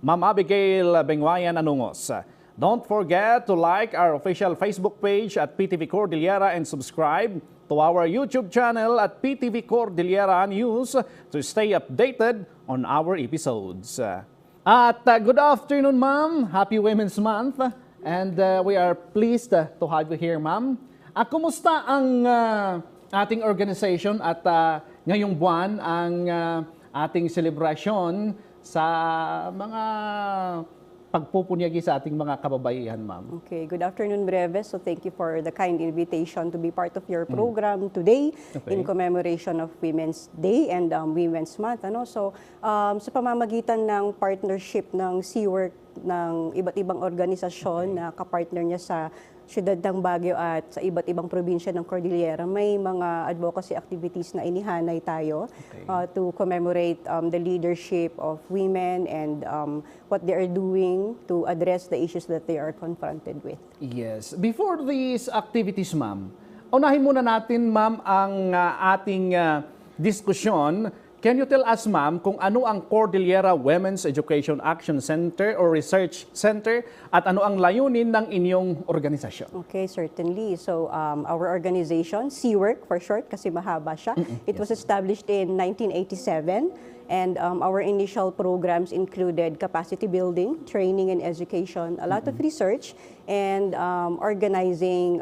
Ma'am Abigail Bengwayan Anungos. Don't forget to like our official Facebook page at PTV Cordillera and subscribe to our YouTube channel at PTV Cordillera News to stay updated on our episodes. At good afternoon, ma'am. Happy Women's Month. And we are pleased to have you here, ma'am. Kumusta ang ating organization at ngayong buwan ang ating celebration sa mga pagpupunyagi sa ating mga kababaihan, ma'am? Okay, good afternoon, Breves. So thank you for the kind invitation to be part of your program today in commemoration of Women's Day and Women's Month. So sa pamamagitan ng partnership ng SeaWork ng iba't ibang organisasyon na kapartner niya sa siyudad ng Baguio at sa iba't ibang probinsya ng Cordillera, may mga advocacy activities na inihanay tayo to commemorate the leadership of women and what they are doing to address the issues that they are confronted with. Yes. Before these activities, ma'am, unahin muna natin, ma'am, ang ating diskusyon. Can you tell us, ma'am, kung ano ang Cordillera Women's Education Action Center or Research Center at ano ang layunin ng inyong organisasyon? Okay, certainly. So our organization, SeaWork for short kasi mahaba siya, it was established in 1987 and our initial programs included capacity building, training and education, a lot of research, and organizing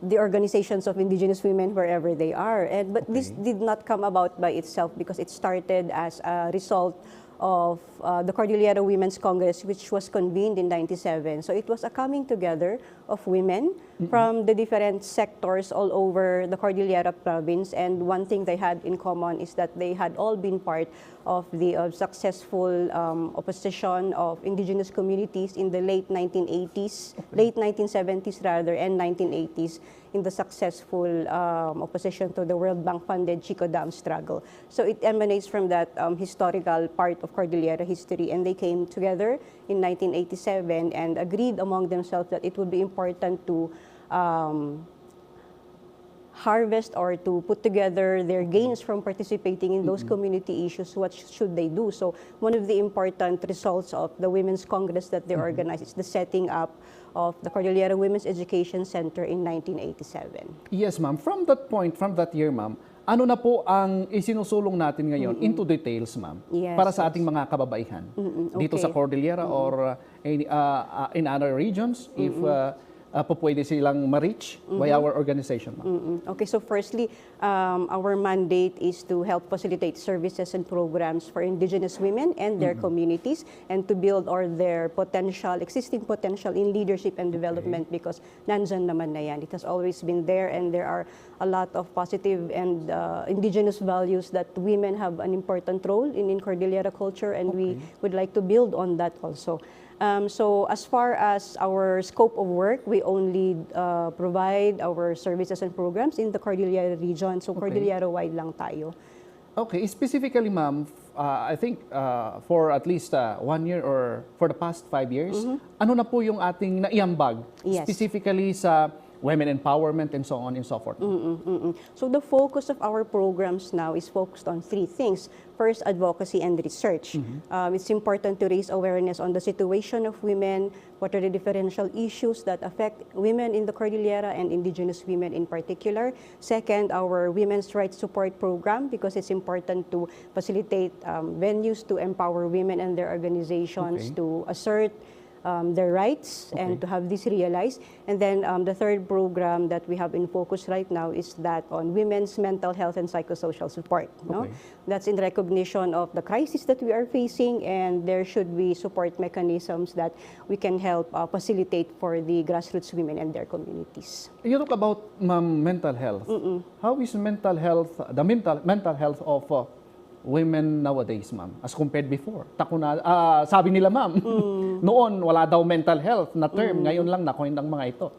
the organizations of indigenous women wherever they are. But this did not come about by itself because it started as a result of the Cordillera Women's Congress, which was convened in 1997. So it was a coming together of women from the different sectors all over the Cordillera province. And one thing they had in common is that they had all been part of the successful opposition of indigenous communities in the late 1980s, late 1970s rather, and 1980s in the successful opposition to the World Bank-funded Chico Dam struggle. So it emanates from that historical part of Cordillera history, and they came together in 1987 and agreed among themselves that it would be important to harvest or to put together their gains from participating in those community issues, what should they do? So one of the important results of the Women's Congress that they organized is the setting up of the Cordillera Women's Education Center in 1987. Yes, ma'am. From that point, from that year, ma'am, ano na po ang isinusulong natin ngayon into details, ma'am, Yes, para sa ating mga kababaihan dito sa Okay. Cordillera or in other regions if po pwede silang ma-reach by our organization, ma'am. Okay, so firstly, our mandate is to help facilitate services and programs for indigenous women and their communities, and to build or their potential, existing potential in leadership and development, because nandyan naman na yan. It has always been there, and there are a lot of positive and indigenous values that women have an important role in Cordillera culture, and we would like to build on that also. So as far as our scope of work, we only provide our services and programs in the Cordillera region. So Cordillera-wide lang tayo. Okay, specifically, ma'am, I think for at least 1 year or for the past 5 years, ano na po yung ating naiambag Yes. specifically sa women empowerment and so on and so forth? So the focus of our programs now is focused on 3 things. First, advocacy and research. It's important to raise awareness on the situation of women, what are the differential issues that affect women in the Cordillera and indigenous women in particular. Second, our women's rights support program, because it's important to facilitate venues to empower women and their organizations to assert their rights and to have this realized. And then the third program that we have in focus right now is that on women's mental health and psychosocial support. No? That's in recognition of the crisis that we are facing, and there should be support mechanisms that we can help facilitate for the grassroots women and their communities. You talk about, ma'am, mental health. How is mental health, the mental health of women nowadays, ma'am, as compared before? Sabi nila, ma'am, noon wala daw mental health na term, ngayon lang na-coin ng mga ito.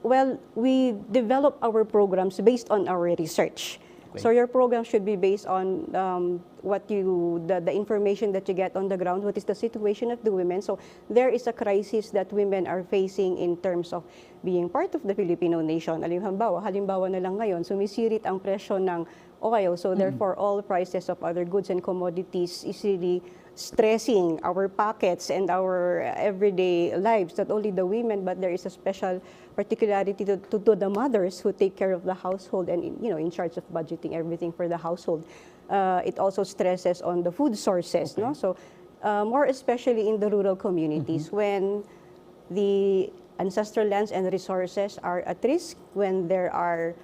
Well, we develop our programs based on our research. So your program should be based on the information that you get on the ground, what is the situation of the women. So there is a crisis that women are facing in terms of being part of the Filipino nation. Halimbawa na lang ngayon, sumisirit ang presyo ng oil. So therefore, all prices of other goods and commodities is really stressing our pockets and our everyday lives. Not only the women, but there is a special particularity to the mothers who take care of the household and in charge of budgeting everything for the household. It also stresses on the food sources, no? So more especially in the rural communities, when the ancestral lands and resources are at risk, when there are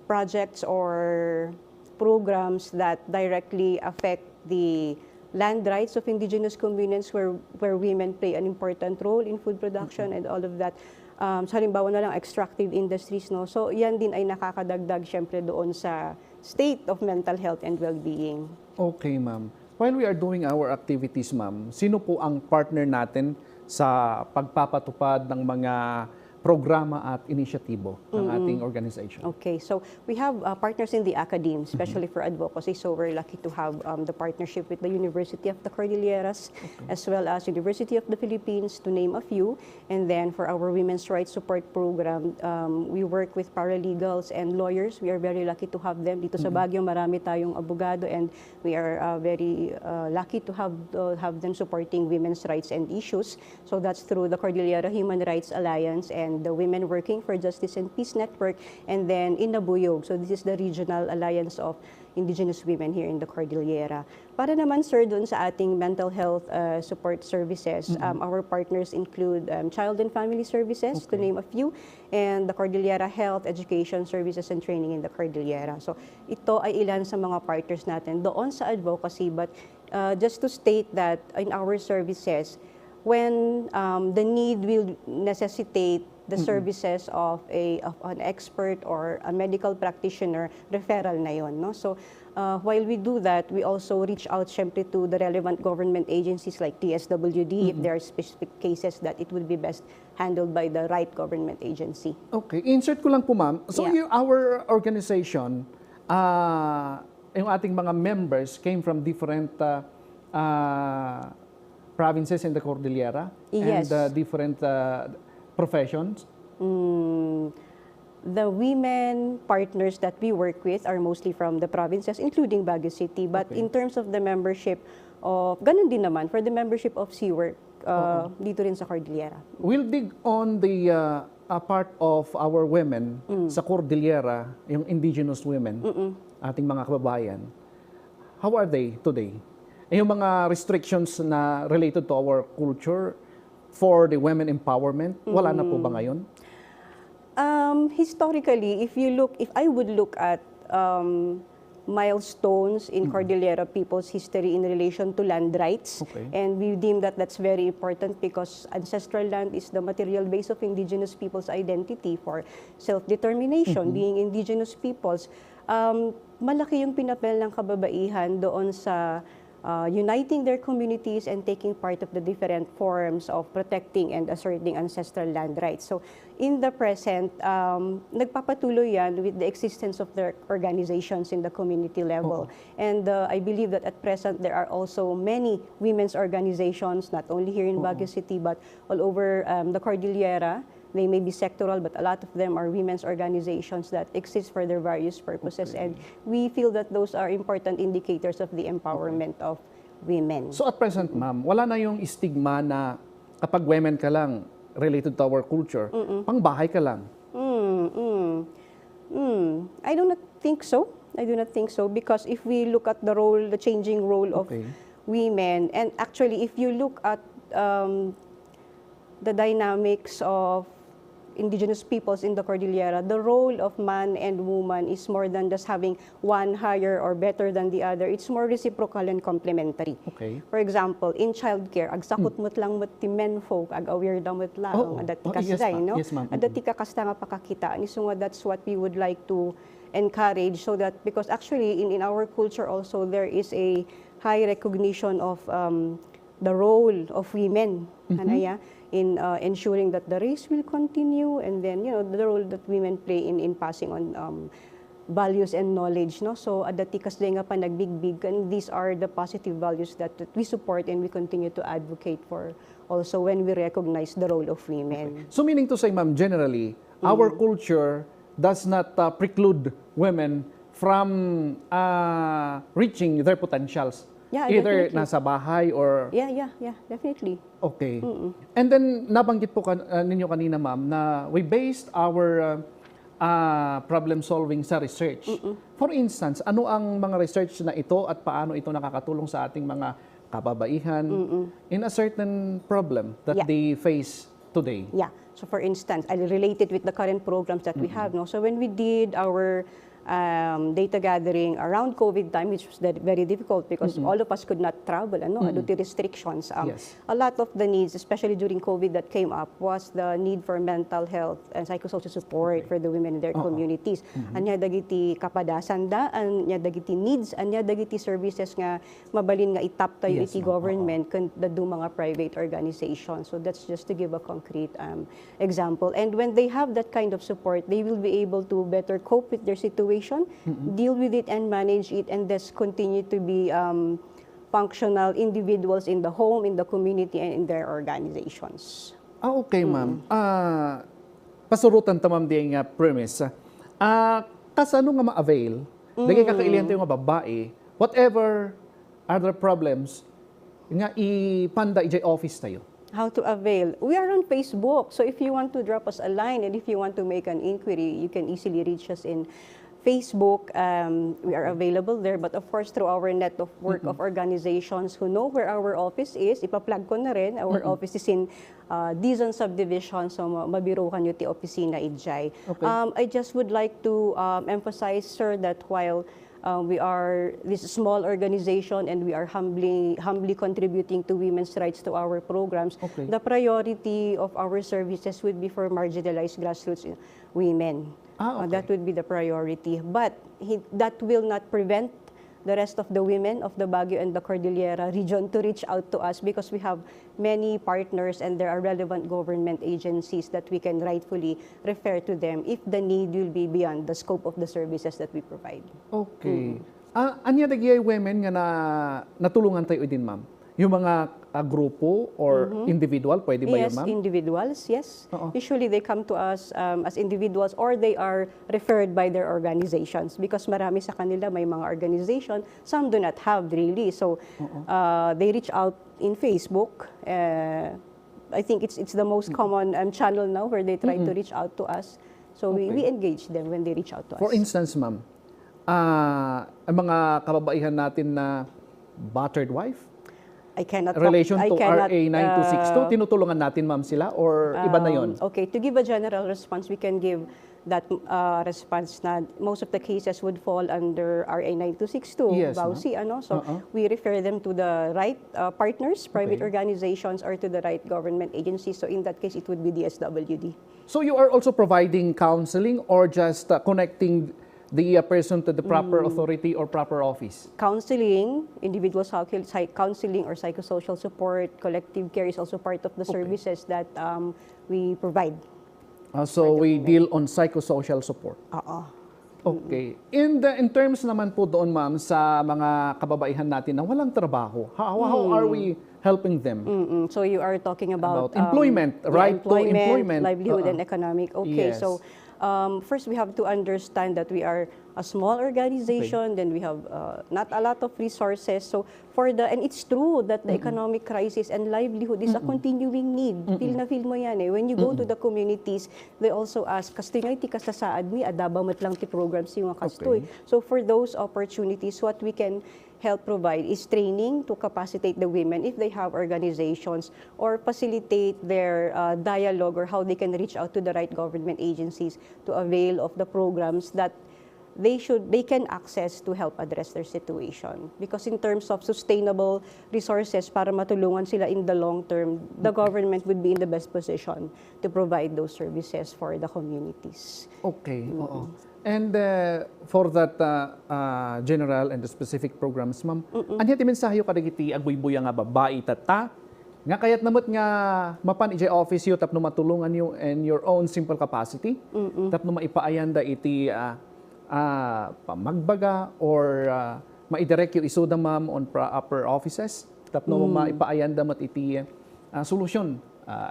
projects or programs that directly affect the land rights of indigenous communities, where women play an important role in food production and all of that. So halimbawa na lang extractive industries, no? So yan din ay nakakadagdag syempre doon sa state of mental health and well-being. Okay, ma'am. While we are doing our activities, ma'am, sino po ang partner natin sa pagpapatupad ng mga programa at inisyatibo ng ating organization? Okay, so we have partners in the academe, especially for advocacy. So we're lucky to have the partnership with the University of the Cordilleras, as well as University of the Philippines, to name a few. And then for our women's rights support program, we work with paralegals and lawyers. We are very lucky to have them. Dito sa Baguio, marami tayong abogado, and we are very lucky to have them supporting women's rights and issues. So that's through the Cordillera Human Rights Alliance and the Women Working for Justice and Peace Network, and then Inabuyog. So this is the Regional Alliance of Indigenous Women here in the Cordillera. Para naman, sir, dun sa ating mental health support services, our partners include Child and Family Services, to name a few, and the Cordillera Health, Education Services and Training in the Cordillera. So ito ay ilan sa mga partners natin doon sa advocacy, but just to state that in our services, when the need will necessitate the services of an expert or a medical practitioner, referral na yon, no? So while we do that, we also reach out syempre to the relevant government agencies like DSWD if there are specific cases that it would be best handled by the right government agency. Okay, insert ko lang po, ma'am. So our organization, yung ating mga members came from different provinces in the Cordillera Yes. and different professions. the women partners that we work with are mostly from the provinces, including Baguio City. But Okay. in terms of the membership of, ganun din naman, for the membership of SeaWork, dito rin sa Cordillera. We'll dig on the a part of our women sa Cordillera, yung indigenous women, ating mga kababayan. How are they today? Yung mga restrictions na related to our culture for the women empowerment, wala na po ba ngayon? Historically, if I would look at milestones in Cordillera people's history in relation to land rights, Okay. and we deem that that's very important because ancestral land is the material base of indigenous people's identity for self-determination, being indigenous peoples. Malaki yung pinapel ng kababaihan doon sa uniting their communities and taking part of the different forms of protecting and asserting ancestral land rights. So in the present, nagpapatuloy yan with the existence of their organizations in the community level. And I believe that at present there are also many women's organizations, not only here in Baguio City, but all over the Cordillera. They may be sectoral, but a lot of them are women's organizations that exist for their various purposes. And we feel that those are important indicators of the empowerment of women. So at present, ma'am, wala na yung stigma na kapag women ka lang related to our culture, pang bahay ka lang. I do not think so. I do not think so because if we look at the changing role of Okay. women, and actually if you look at the dynamics of indigenous peoples in the Cordillera, the role of man and woman is more than just having one higher or better than the other. It's more reciprocal and complementary. Okay. For example, in childcare, ag sakot mo't lang mo't ti menfolk, ag aware damot lang, Oo. adati Oh, yes, kasday, ma'am. no? Yes, ma'am. Adati ka kasta nga pakakita. Ni so nga that's what we would like to encourage so that, because actually in our culture also there is a high recognition of the role of women, anaya, in ensuring that the race will continue, and then the role that women play in passing on values and knowledge, no? So adati kasday nga pa nagbigbig, and these are the positive values that we support and we continue to advocate for also when we recognize the role of women. So meaning to say, ma'am, generally, our culture does not preclude women from reaching their potentials. Yeah, Either definitely. nasa bahay or... Yeah, definitely. Okay. And then, nabanggit po ninyo kanina, ma'am, na we based our problem solving sa research. For instance, ano ang mga research na ito at paano ito nakakatulong sa ating mga kababaihan in a certain problem that Yeah. they face today? Yeah. So for instance, I'll relate it with the current programs that we have. No? So when we did our data gathering around COVID time, which was very difficult because all of us could not travel, due to restrictions. Yes. A lot of the needs, especially during COVID that came up, was the need for mental health and psychosocial support for the women in their communities. Anya dagiti kapadasan da, anya dagiti needs, anya dagiti services nga mabalin nga itap tayo Yes, iti ma'am. government kan do mga private organizations. So that's just to give a concrete example. And when they have that kind of support, they will be able to better cope with their situation, deal with it and manage it, and thus continue to be functional individuals in the home, in the community, and in their organizations. Okay, ma'am. Pasurutan ta, ma'am, di nga premise. Kasano nga ma-avail, dagay kakailanto yung nga babae, whatever other problems, nga ipanda ijay office tayo. How to avail? We are on Facebook, so if you want to drop us a line and if you want to make an inquiry, you can easily reach us in Facebook. We are available there, but of course through our network of organizations who know where our office is, ipa-plug ko na rin, our office is in Dizon Subdivision, so mabiruhan nyo ti opisina ijay. Okay. I just would like to emphasize, sir, that while we are this small organization and we are humbly contributing to women's rights to our programs. Okay. The priority of our services would be for marginalized grassroots women. Okay. That would be the priority. But that will not prevent the rest of the women of the Baguio and the Cordillera region to reach out to us because we have many partners and there are relevant government agencies that we can rightfully refer to them if the need will be beyond the scope of the services that we provide. Okay. Anya dagiyay women nga natulungan tayo din, ma'am. Yung mga grupo or individual? Pwede ba yun, Yes, ma'am? individuals, yes. Oo. Usually they come to us as individuals or they are referred by their organizations because marami sa kanila may mga organization, some do not have really. So they reach out in Facebook. I think it's the most common channel now where they try to reach out to us. So we engage them when they reach out to us. For instance, ma'am, ang mga kababaihan natin na battered wife, I cannot relation I to cannot, RA 9262, tinutulungan natin, ma'am, sila or iba na yon? Okay, to give a general response, we can give that response na most of the cases would fall under RA 9262, Yes, BAUSI, ano? So we refer them to the right partners, private Okay. organizations, or to the right government agencies. So in that case, it would be the SWD. So you are also providing counseling or just connecting the person to the proper authority or proper office? Counseling, individual counseling or psychosocial support, collective care is also part of the services that we provide. So we deal on psychosocial support. Oo. Okay. In terms naman po doon, ma'am, sa mga kababaihan natin na walang trabaho, how are we helping them? So you are talking about, employment, right to employment. livelihood, and economic. Okay, Yes. so first we have to understand that we are a small organization, then we have not a lot of resources. So and it's true that the economic crisis and livelihood is a continuing need. Feel na feel mo yan eh. When you go to the communities, they also ask, kastinay ti kasasaad mi, adaba matlang ti programs yung kastoy. Okay. So for those opportunities, what we can help provide is training to capacitate the women if they have organizations or facilitate their dialogue or how they can reach out to the right government agencies to avail of the programs that they can access to help address their situation. Because in terms of sustainable resources para matulungan sila in the long term, the government would be in the best position to provide those services for the communities. Okay, oo. And for that general and the specific programs, ma'am, anya ti mensahe yo kadagiti agbuybuya nga babae tata nga kayat namot nga mapan ijay office yo tapno matulungan yo in your own simple capacity, tapno maipaayanda iti pamagbaga or maidirect yo isuda, ma'am, on proper offices tapno maipaayanda mat iti solusyon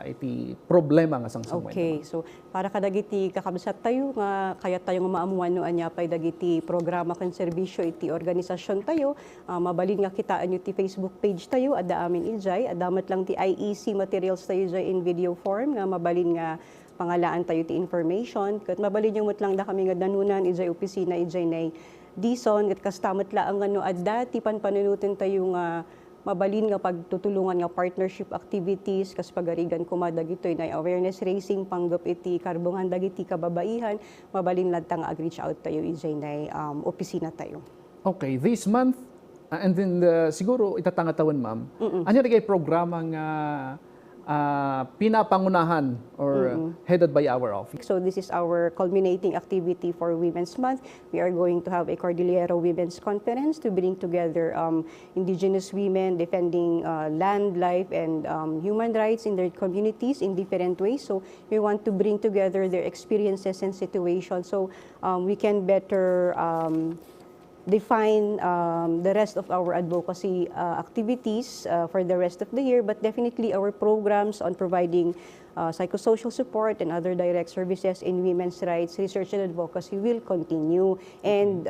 iti problema nga sangsamwen. Okay, so para kadagiti kakabsat tayo nga kaya tayo nga maamuan no anya pay dagiti programa ken serbisyo iti organisasyon tayo, mabalin nga kitaan nyo ti Facebook page tayo adda amin ijay, adamat lang ti IEC materials tayo jay in video form nga mabalin nga pangalaan tayo ti information ket mabalin yung lang da kami nga danunan ijay opisina ijay nay Dison ket kastamat laang nga no adda ti panpanunutin tayo nga mabalin nga pagtutulungan nga partnership activities kas pagarigan kuma dagitoy na awareness raising panggap iti karbongan dagiti kababaihan mabalin ladta nga ag-reach out tayo ijay na opisina tayo. Okay, this month and then siguro itatangatawan, ma'am. Anya kay programa nga pinapangunahan or headed by our office? So this is our culminating activity for Women's Month. We are going to have a Cordillera Women's Conference to bring together indigenous women defending land, life, and human rights in their communities in different ways. So we want to bring together their experiences and situations so we can better define the rest of our advocacy activities for the rest of the year, but definitely our programs on providing psychosocial support and other direct services in women's rights, research and advocacy will continue. And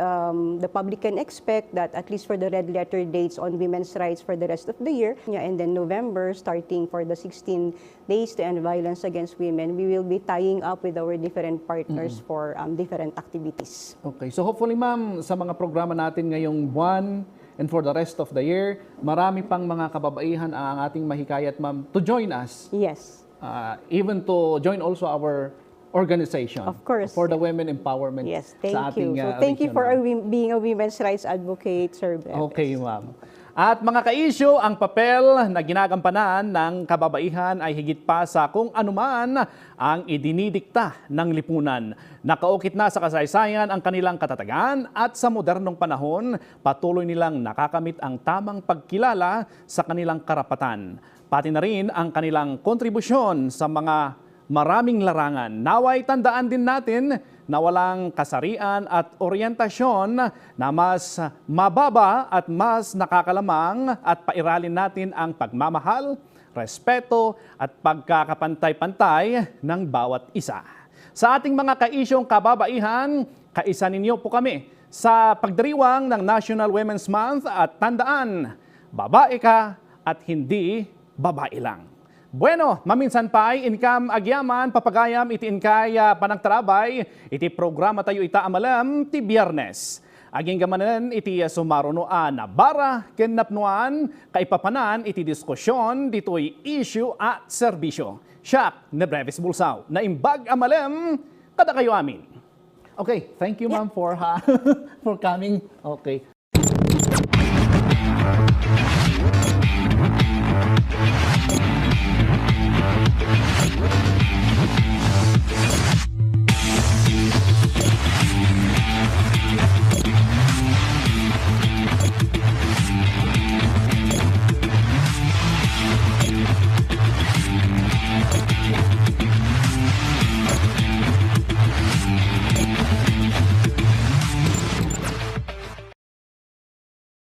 the public can expect that at least for the red letter dates on women's rights for the rest of the year, and then November, starting for the 16 days to end violence against women, we will be tying up with our different partners for different activities. Okay, so hopefully, ma'am, sa mga programa natin ngayong buwan and for the rest of the year, marami pang mga kababaihan ang ating mahikayat, ma'am, to join us. Yes. Even to join also our organization. Of course. For the women empowerment Yes, sa thank ating you. So thank you region, for ma'am. being a women's rights advocate, Sir Breves. Okay, ma'am. At mga ka-issue, ang papel na ginagampanan ng kababaihan ay higit pa sa kung anuman ang idinidikta ng lipunan. Nakaukit na sa kasaysayan ang kanilang katatagan at sa modernong panahon, patuloy nilang nakakamit ang tamang pagkilala sa kanilang karapatan. Pati na rin ang kanilang kontribusyon sa mga maraming larangan. Naway tandaan din natin na walang kasarian at oryentasyon na mas mababa at mas nakakalamang at pairalin natin ang pagmamahal, respeto at pagkakapantay-pantay ng bawat isa. Sa ating mga kaisyong kababaihan, kaisa ninyo po kami sa pagdiriwang ng National Women's Month at tandaan, babae ka at hindi babae lang. Bueno, maminsan pa ay inkam agyaman, papagayam iti inkay panagtarabay, iti programa tayo ita amalam ti Biyernes. Aging gamanan iti sumarunoan na bara, kenapnuan, kaipapanan iti diskusyon, dito'y issue at serbisyo. Siya, na Brevis Bulsaw, na imbag amalem, kada kayo amin. Okay, thank you ma'am for coming. Okay.